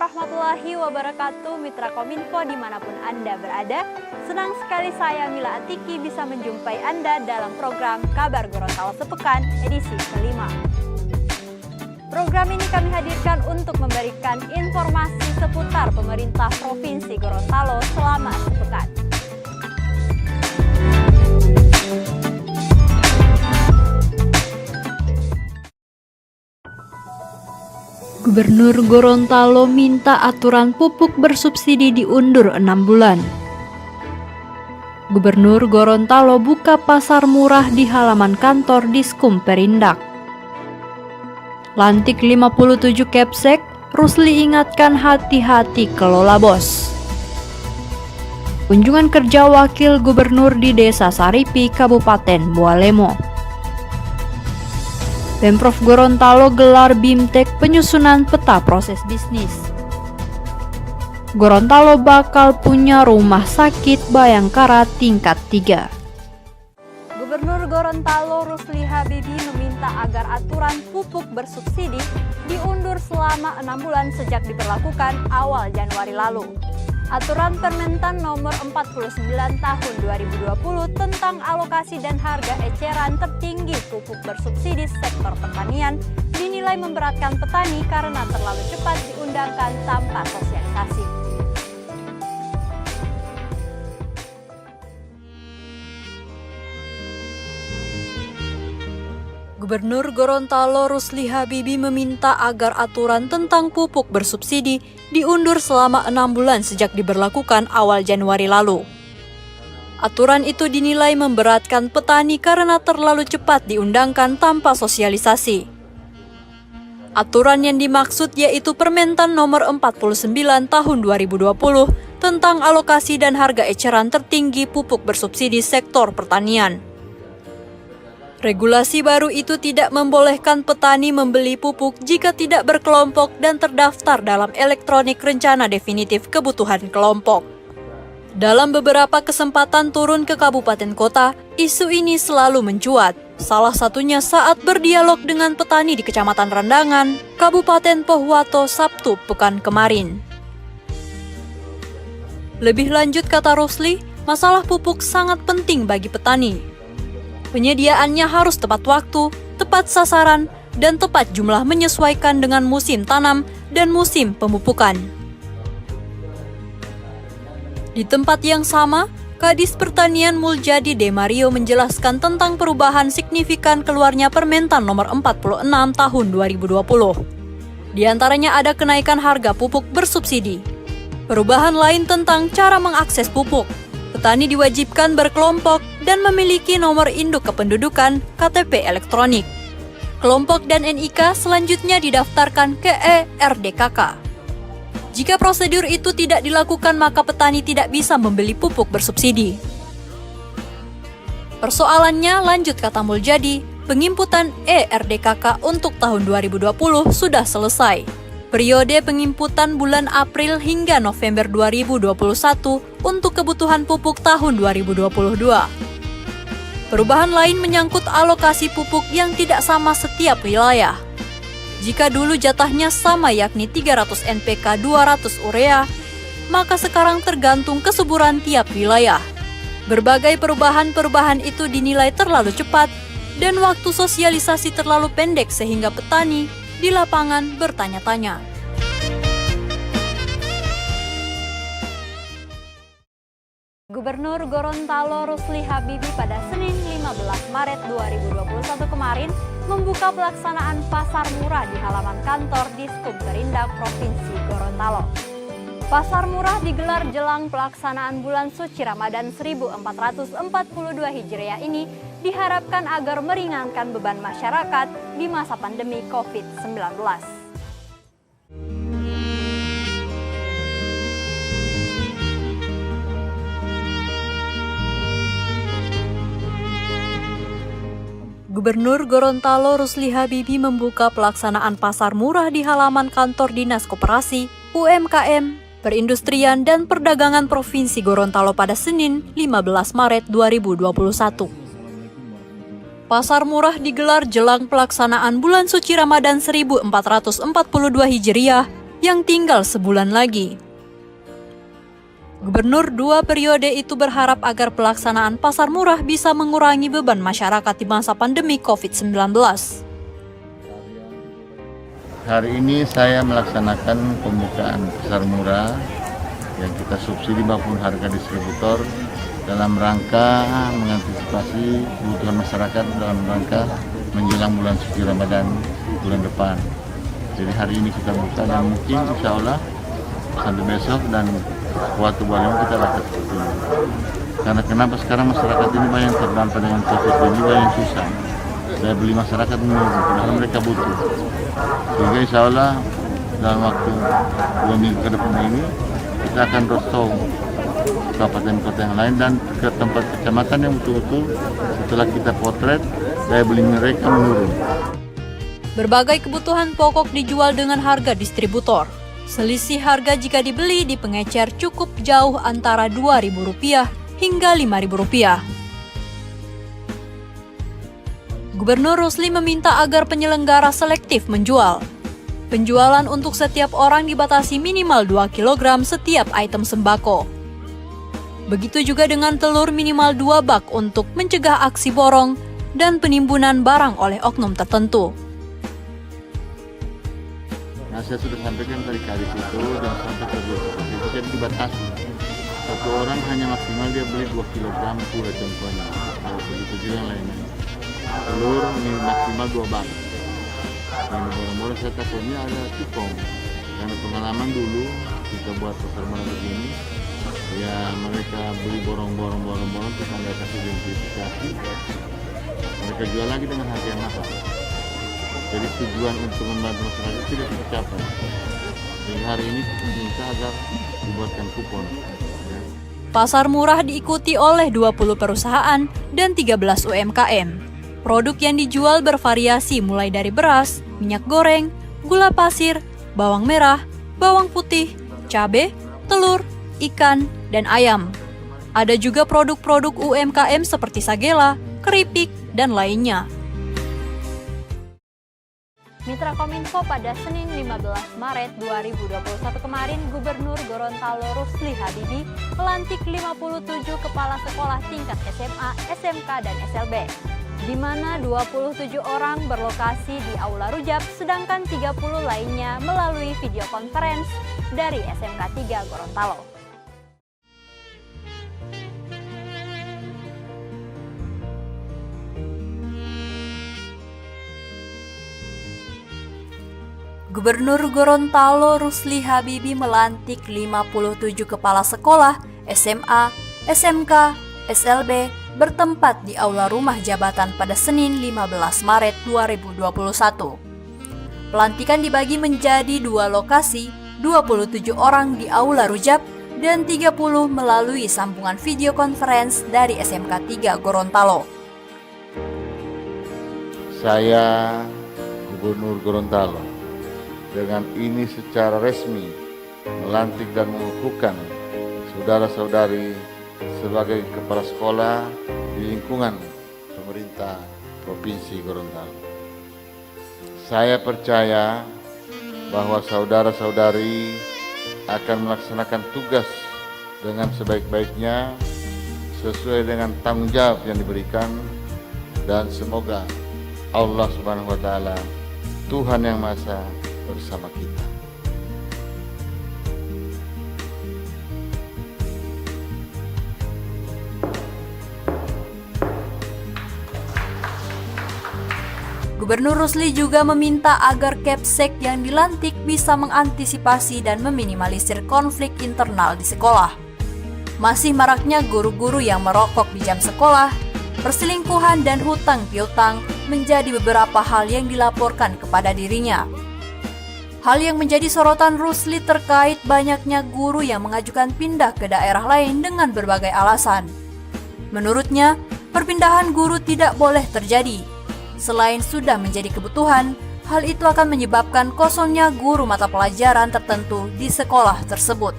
warahmatullahi wabarakatuh, Mitra Kominfo dimanapun Anda berada. Senang sekali saya Mila Atiki bisa menjumpai Anda dalam program Kabar Gorontalo Sepekan edisi kelima. Program ini kami hadirkan untuk memberikan informasi seputar pemerintah Provinsi Gorontalo selama sepekan. Gubernur Gorontalo minta aturan pupuk bersubsidi diundur 6 bulan. Gubernur Gorontalo buka pasar murah di halaman kantor Diskum Perindak. Lantik 57 Kepsek, Rusli ingatkan hati-hati kelola bos. Kunjungan kerja Wakil Gubernur di Desa Saripi, Kabupaten Bualemo. Pemprov Gorontalo gelar BIMTEK penyusunan peta proses bisnis. Gorontalo bakal punya rumah sakit Bayangkara tingkat 3. Gubernur Gorontalo Rusli Habibie meminta agar aturan pupuk bersubsidi diundur selama 6 bulan sejak diberlakukan awal Januari lalu. Aturan Permentan nomor 49 tahun 2020 tentang alokasi dan harga eceran tertinggi pupuk bersubsidi sektor pertanian dinilai memberatkan petani karena terlalu cepat diundangkan tanpa sosialisasi. Gubernur Gorontalo Rusli Habibie meminta agar aturan tentang pupuk bersubsidi diundur selama 6 bulan sejak diberlakukan awal Januari lalu. Aturan itu dinilai memberatkan petani karena terlalu cepat diundangkan tanpa sosialisasi. Aturan yang dimaksud yaitu Permentan nomor 49 tahun 2020 tentang alokasi dan harga eceran tertinggi pupuk bersubsidi sektor pertanian. Regulasi baru itu tidak membolehkan petani membeli pupuk jika tidak berkelompok dan terdaftar dalam elektronik rencana definitif kebutuhan kelompok. Dalam beberapa kesempatan turun ke kabupaten kota, isu ini selalu mencuat. Salah satunya saat berdialog dengan petani di Kecamatan Rendangan, Kabupaten Pohuwato, Sabtu pekan kemarin. Lebih lanjut kata Rusli, masalah pupuk sangat penting bagi petani. Penyediaannya harus tepat waktu, tepat sasaran, dan tepat jumlah menyesuaikan dengan musim tanam dan musim pemupukan. Di tempat yang sama, Kadis Pertanian Muljadi Demario menjelaskan tentang perubahan signifikan keluarnya Permentan nomor 46 tahun 2020. Di antaranya ada kenaikan harga pupuk bersubsidi. Perubahan lain tentang cara mengakses pupuk. Petani diwajibkan berkelompok dan memiliki nomor induk kependudukan KTP elektronik. Kelompok dan NIK selanjutnya didaftarkan ke ERDKK. Jika prosedur itu tidak dilakukan, maka petani tidak bisa membeli pupuk bersubsidi. Persoalannya, lanjut kata Muljadi, pengimputan ERDKK untuk tahun 2020 sudah selesai. Periode pengimputan bulan April hingga November 2021 untuk kebutuhan pupuk tahun 2022. Perubahan lain menyangkut alokasi pupuk yang tidak sama setiap wilayah. Jika dulu jatahnya sama yakni 300 NPK 200 urea, maka sekarang tergantung kesuburan tiap wilayah. Berbagai perubahan itu dinilai terlalu cepat dan waktu sosialisasi terlalu pendek sehingga petani di lapangan bertanya-tanya. Gubernur Gorontalo Rusli Habibie pada Senin 15 Maret 2021 kemarin membuka pelaksanaan pasar murah di halaman kantor Diskum Perindak Provinsi Gorontalo. Pasar murah digelar jelang pelaksanaan bulan suci Ramadan 1442 Hijriah ini diharapkan agar meringankan beban masyarakat di masa pandemi COVID-19. Gubernur Gorontalo Rusli Habibie membuka pelaksanaan pasar murah di halaman kantor Dinas Koperasi, UMKM, Perindustrian dan Perdagangan Provinsi Gorontalo pada Senin 15 Maret 2021. Pasar murah digelar jelang pelaksanaan bulan suci Ramadan 1442 Hijriah yang tinggal sebulan lagi. Gubernur 2 periode itu berharap agar pelaksanaan pasar murah bisa mengurangi beban masyarakat di masa pandemi COVID-19. Hari ini saya melaksanakan pembukaan pasar murah yang kita subsidi maupun harga distributor dalam rangka mengantisipasi kebutuhan masyarakat dalam rangka menjelang bulan suci Ramadan bulan depan. Jadi hari ini kita buka dan mungkin insya Allah sampai besok dan waktu bulan kita dapat seperti ini. Karena kenapa sekarang masyarakat ini banyak terdampak dengan COVID ini, banyak susah. Daya beli masyarakat menurun, padahal mereka butuh. Sehingga insya Allah dalam waktu 2 minggu ke depan ini kita akan rostov kabupaten kota yang lain dan ke tempat kecamatan yang betul-betul setelah kita potret daya beli mereka menurun. Berbagai kebutuhan pokok dijual dengan harga distributor. Selisih harga jika dibeli di pengecer cukup jauh antara Rp2.000 hingga Rp5.000. Gubernur Rusli meminta agar penyelenggara selektif menjual. Penjualan untuk setiap orang dibatasi minimal 2 kg setiap item sembako. Begitu juga dengan telur minimal 2 bak untuk mencegah aksi borong dan penimbunan barang oleh oknum tertentu. Nah, saya sudah sampaikan tadi kali itu dan sampai ke itu saya dibatasi. Satu orang hanya maksimal dia beli 2 kg pula contohnya. Begitu juga yang lainnya. Telur ini maksimal 2 bak. Dan borong-borong saya takutnya ada cupong. Karena pengalaman dulu kita buat pasar murah begini, ya mereka beli borong-borong terus anda kasih identifikasi, mereka jual lagi dengan harga yang mahal. Jadi tujuan untuk membantu masyarakat tidak tercapai. Jadi hari ini minta agar dibuatkan kupon. Ya. Pasar murah diikuti oleh 20 perusahaan dan 13 UMKM. Produk yang dijual bervariasi mulai dari beras, minyak goreng, gula pasir, bawang merah, bawang putih, cabai, telur, ikan, dan ayam. Ada juga produk-produk UMKM seperti sagela, keripik, dan lainnya. Mitra Kominfo pada Senin 15 Maret 2021 kemarin, Gubernur Gorontalo Rusli Habibie melantik 57 kepala sekolah tingkat SMA, SMK, dan SLB, di mana 27 orang berlokasi di Aula Rujab, sedangkan 30 lainnya melalui video conference dari SMK 3 Gorontalo. Gubernur Gorontalo Rusli Habibie melantik 57 kepala sekolah SMA, SMK, SLB bertempat di Aula Rumah Jabatan pada Senin 15 Maret 2021. Pelantikan dibagi menjadi 2 lokasi, 27 orang di Aula Rujab dan 30 melalui sambungan video conference dari SMK 3 Gorontalo. Saya Gubernur Gorontalo dengan ini secara resmi melantik dan mengukuhkan saudara-saudari sebagai kepala sekolah di lingkungan pemerintah Provinsi Gorontalo. Saya percaya bahwa saudara-saudari akan melaksanakan tugas dengan sebaik-baiknya sesuai dengan tanggung jawab yang diberikan, dan semoga Allah Subhanahu wa Ta'ala, Tuhan Yang Maha Esa, bersama kita. Gubernur Rusli juga meminta agar Kepsek yang dilantik bisa mengantisipasi dan meminimalisir konflik internal di sekolah. Masih maraknya guru-guru yang merokok di jam sekolah, perselingkuhan dan hutang piutang menjadi beberapa hal yang dilaporkan kepada dirinya. Hal yang menjadi sorotan Rusli terkait banyaknya guru yang mengajukan pindah ke daerah lain dengan berbagai alasan. Menurutnya, perpindahan guru tidak boleh terjadi. Selain sudah menjadi kebutuhan, hal itu akan menyebabkan kosongnya guru mata pelajaran tertentu di sekolah tersebut.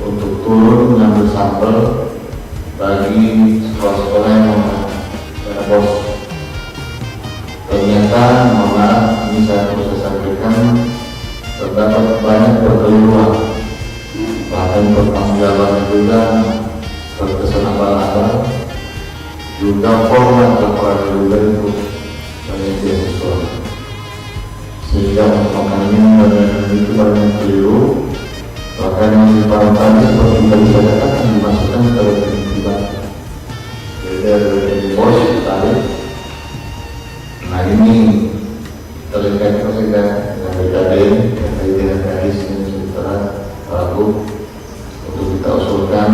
Untuk turun mengambil sampel bagi sekolah-sekolah yang mau bos. Ternyata, mohon maaf, ini saya perlu sampaikan kekeliruan, bahkan pertanggungjawaban juga terkesan abal-abal, juga format kepala juga itu penelitian siswa, sehingga makanya itu banyak keliru, bahkan yang dipahamkan seperti tadi saya katakan dimasukkan ke rekening pribadi, jadi ada rekening bos tadi. Nah ini terkait dengan BKD, terkait dengan kadis dan sementara Wagub untuk kita usulkan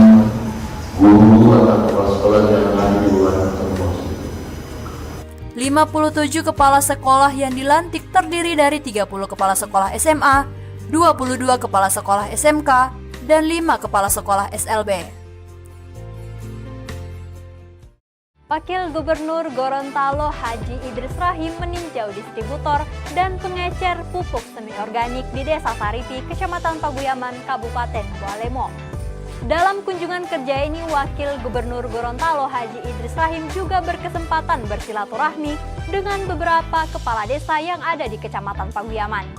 guru atau kepala sekolah yang lain di luar kampus. 57 kepala sekolah yang dilantik terdiri dari 30 kepala sekolah SMA, 22 kepala sekolah SMK, dan 5 kepala sekolah SLB. Wakil Gubernur Gorontalo Haji Idris Rahim meninjau distributor dan pengecer pupuk semi organik di Desa Saripi, Kecamatan Paguyaman, Kabupaten Bualemo. Dalam kunjungan kerja ini, Wakil Gubernur Gorontalo Haji Idris Rahim juga berkesempatan bersilaturahmi dengan beberapa kepala desa yang ada di Kecamatan Paguyaman.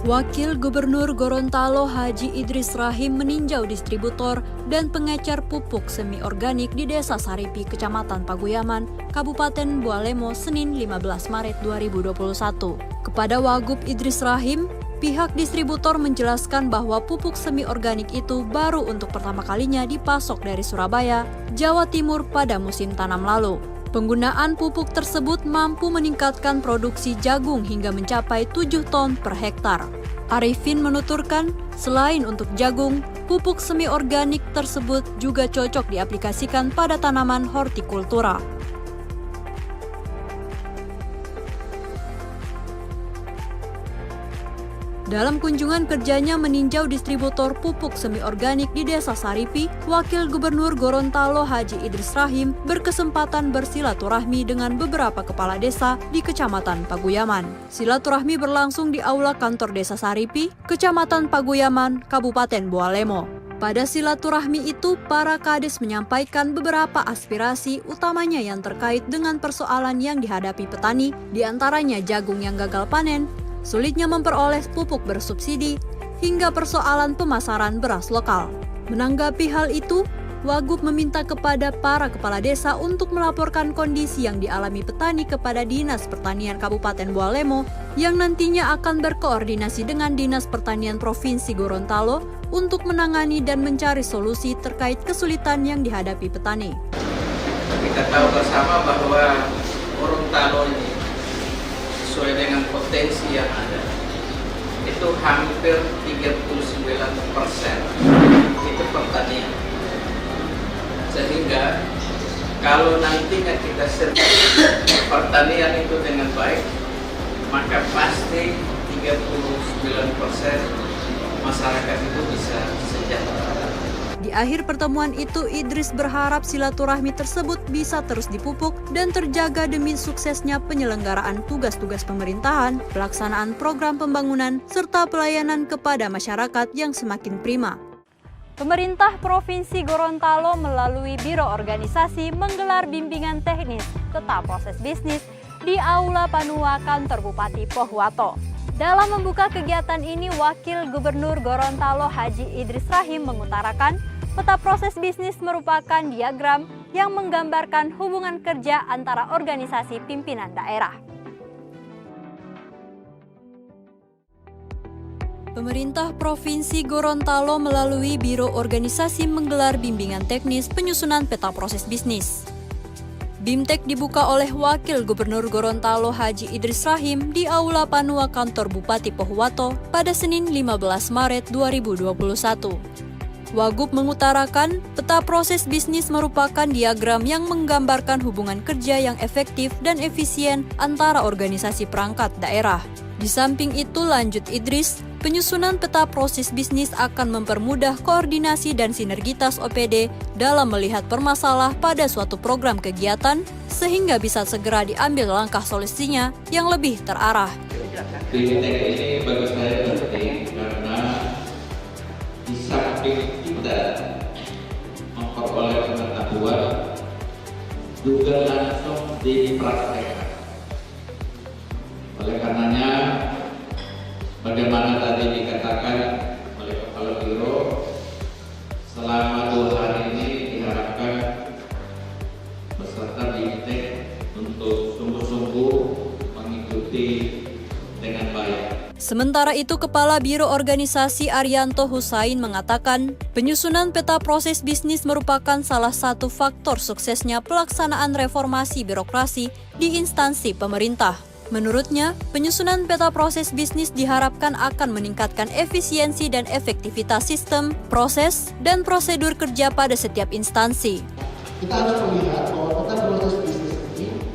Wakil Gubernur Gorontalo Haji Idris Rahim meninjau distributor dan pengecer pupuk semi organik di Desa Saripi, Kecamatan Paguyaman, Kabupaten Bualemo, Senin 15 Maret 2021. Kepada Wagub Idris Rahim, pihak distributor menjelaskan bahwa pupuk semi organik itu baru untuk pertama kalinya dipasok dari Surabaya, Jawa Timur pada musim tanam lalu. Penggunaan pupuk tersebut mampu meningkatkan produksi jagung hingga mencapai 7 ton per hektar. Arifin menuturkan, selain untuk jagung, pupuk semi organik tersebut juga cocok diaplikasikan pada tanaman hortikultura. Dalam kunjungan kerjanya meninjau distributor pupuk semi organik di Desa Saripi, Wakil Gubernur Gorontalo Haji Idris Rahim berkesempatan bersilaturahmi dengan beberapa kepala desa di Kecamatan Paguyaman. Silaturahmi berlangsung di Aula Kantor Desa Saripi, Kecamatan Paguyaman, Kabupaten Bualemo. Pada silaturahmi itu, para kades menyampaikan beberapa aspirasi utamanya yang terkait dengan persoalan yang dihadapi petani, diantaranya jagung yang gagal panen, sulitnya memperoleh pupuk bersubsidi, hingga persoalan pemasaran beras lokal. Menanggapi hal itu, Wagub meminta kepada para kepala desa untuk melaporkan kondisi yang dialami petani kepada Dinas Pertanian Kabupaten Bualemo yang nantinya akan berkoordinasi dengan Dinas Pertanian Provinsi Gorontalo untuk menangani dan mencari solusi terkait kesulitan yang dihadapi petani. Kita tahu bersama bahwa Gorontalo ini sesuai dengan potensi yang ada, itu hampir 39% itu pertanian. Sehingga kalau nantinya kita servis pertanian itu dengan baik, maka pasti 39% masyarakat itu bisa sejahtera. Di akhir pertemuan itu, Idris berharap silaturahmi tersebut bisa terus dipupuk dan terjaga demi suksesnya penyelenggaraan tugas-tugas pemerintahan, pelaksanaan program pembangunan, serta pelayanan kepada masyarakat yang semakin prima. Pemerintah Provinsi Gorontalo melalui Biro Organisasi menggelar bimbingan teknis tata proses bisnis di Aula Panua Kantor Bupati Pohuwato. Dalam membuka kegiatan ini, Wakil Gubernur Gorontalo Haji Idris Rahim mengutarakan peta proses bisnis merupakan diagram yang menggambarkan hubungan kerja antara organisasi pimpinan daerah. Pemerintah Provinsi Gorontalo melalui Biro Organisasi menggelar bimbingan teknis penyusunan peta proses bisnis. BIMTEK dibuka oleh Wakil Gubernur Gorontalo Haji Idris Rahim di Aula Panua Kantor Bupati Pohuwato pada Senin 15 Maret 2021. Wagub mengutarakan peta proses bisnis merupakan diagram yang menggambarkan hubungan kerja yang efektif dan efisien antara organisasi perangkat daerah. Di samping itu, lanjut Idris, penyusunan peta proses bisnis akan mempermudah koordinasi dan sinergitas OPD dalam melihat permasalahan pada suatu program kegiatan sehingga bisa segera diambil langkah solusinya yang lebih terarah. BIMTEK ini bagi saya penting karena di samping kita memperoleh pengetahuan juga langsung dipraktekkan. Oleh karenanya bagaimana tadi dikatakan oleh Kepala Biro, selama 2 hari ini diharapkan peserta BIMTEK untuk sungguh-sungguh mengikuti dengan baik. Sementara itu, Kepala Biro Organisasi Arianto Husain mengatakan, penyusunan peta proses bisnis merupakan salah satu faktor suksesnya pelaksanaan reformasi birokrasi di instansi pemerintah. Menurutnya, penyusunan peta proses bisnis diharapkan akan meningkatkan efisiensi dan efektivitas sistem, proses, dan prosedur kerja pada setiap instansi. Kita harus melihat bahwa peta proses bisnis ini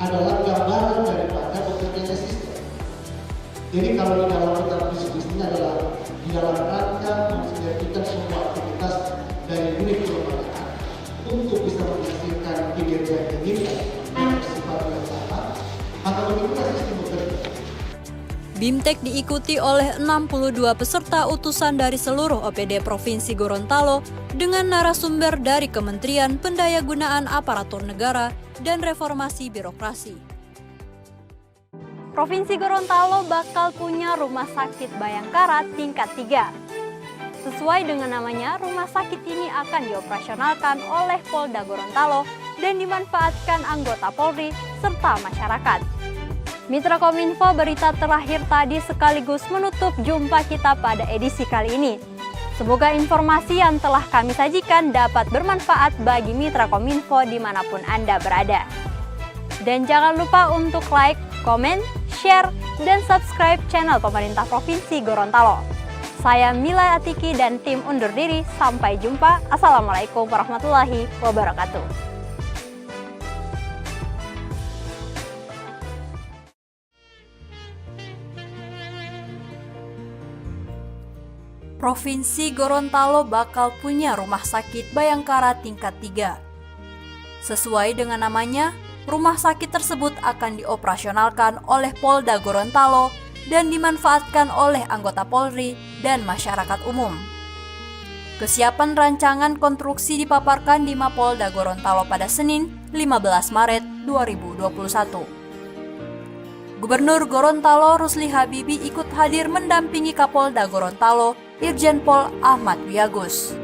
adalah gambaran daripada bekerjanya sistem. Jadi kalau di dalam peta proses bisnis ini adalah di dalam rangka mensinergikan semua aktivitas dari unit kelembagaan untuk bisa menghasilkan kinerja yang diinginkan yang bersifat yang sama, maka begitulah sistem bekerja. BIMTEK diikuti oleh 62 peserta utusan dari seluruh OPD Provinsi Gorontalo dengan narasumber dari Kementerian Pendayagunaan Aparatur Negara dan Reformasi Birokrasi. Provinsi Gorontalo bakal punya rumah sakit Bayangkara tingkat 3. Sesuai dengan namanya, rumah sakit ini akan dioperasionalkan oleh Polda Gorontalo dan dimanfaatkan anggota Polri serta masyarakat. Mitra Kominfo, berita terakhir tadi sekaligus menutup jumpa kita pada edisi kali ini. Semoga informasi yang telah kami sajikan dapat bermanfaat bagi Mitra Kominfo dimanapun Anda berada. Dan jangan lupa untuk like, komen, share, dan subscribe channel pemerintah Provinsi Gorontalo. Saya Mila Atiki dan tim undur diri. Sampai jumpa. Assalamualaikum warahmatullahi wabarakatuh. Provinsi Gorontalo bakal punya rumah sakit Bayangkara tingkat 3. Sesuai dengan namanya, rumah sakit tersebut akan dioperasionalkan oleh Polda Gorontalo dan dimanfaatkan oleh anggota Polri dan masyarakat umum. Kesiapan rancangan konstruksi dipaparkan di Mapolda Gorontalo pada Senin, 15 Maret 2021. Gubernur Gorontalo Rusli Habibi ikut hadir mendampingi Kapolda Gorontalo Irjen Pol Ahmad Wiyagus.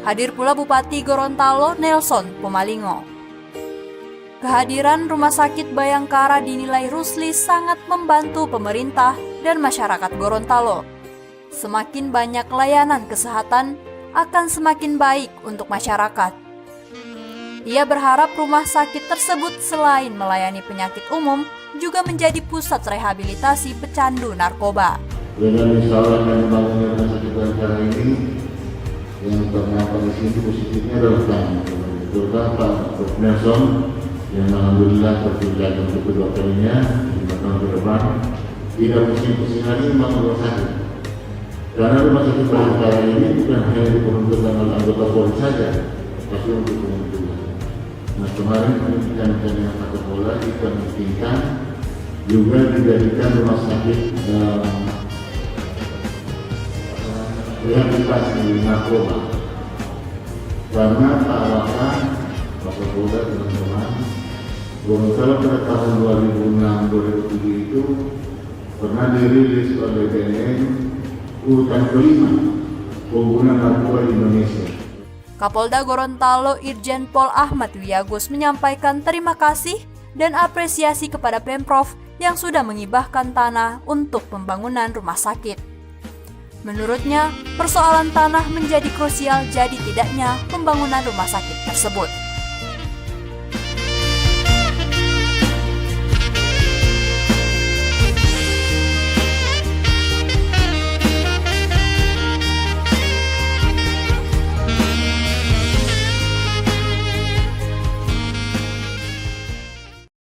Hadir pula Bupati Gorontalo Nelson Pomalingo. Kehadiran Rumah Sakit Bayangkara dinilai Rusli sangat membantu pemerintah dan masyarakat Gorontalo. Semakin banyak layanan kesehatan, akan semakin baik untuk masyarakat. Ia berharap rumah sakit tersebut selain melayani penyakit umum, juga menjadi pusat rehabilitasi pecandu narkoba. Dengan insya-Allah dibangunnya rumah sakit Bayangkara ini, yang ternyata di sini positifnya adalah terutama Pak Dr. Nelson yang alhamdulillah terpilih untuk kedua kalinya di tahun ke depan tidak pusing-pusing lagi membangun rumah sakit. Karena rumah sakit Bayangkara ini bukan hanya diperuntukkan oleh anggota Polri saja, tapi untuk umum juga. Nah, kemarin kita dengan Pak Kapolda kita memungkinkan juga dijadikan rumah sakit rehabilitasi narkoba. Karena Pak Waka, Pak Kapolda teman-teman, Gorontalo pada tahun 2006-2007 itu pernah dirilis oleh BNN urutan kelima pengguna narkoba di Indonesia. Kapolda Gorontalo Irjen Pol Ahmad Wiyagus menyampaikan terima kasih dan apresiasi kepada Pemprov yang sudah mengibahkan tanah untuk pembangunan rumah sakit. Menurutnya, persoalan tanah menjadi krusial jadi tidaknya pembangunan rumah sakit tersebut.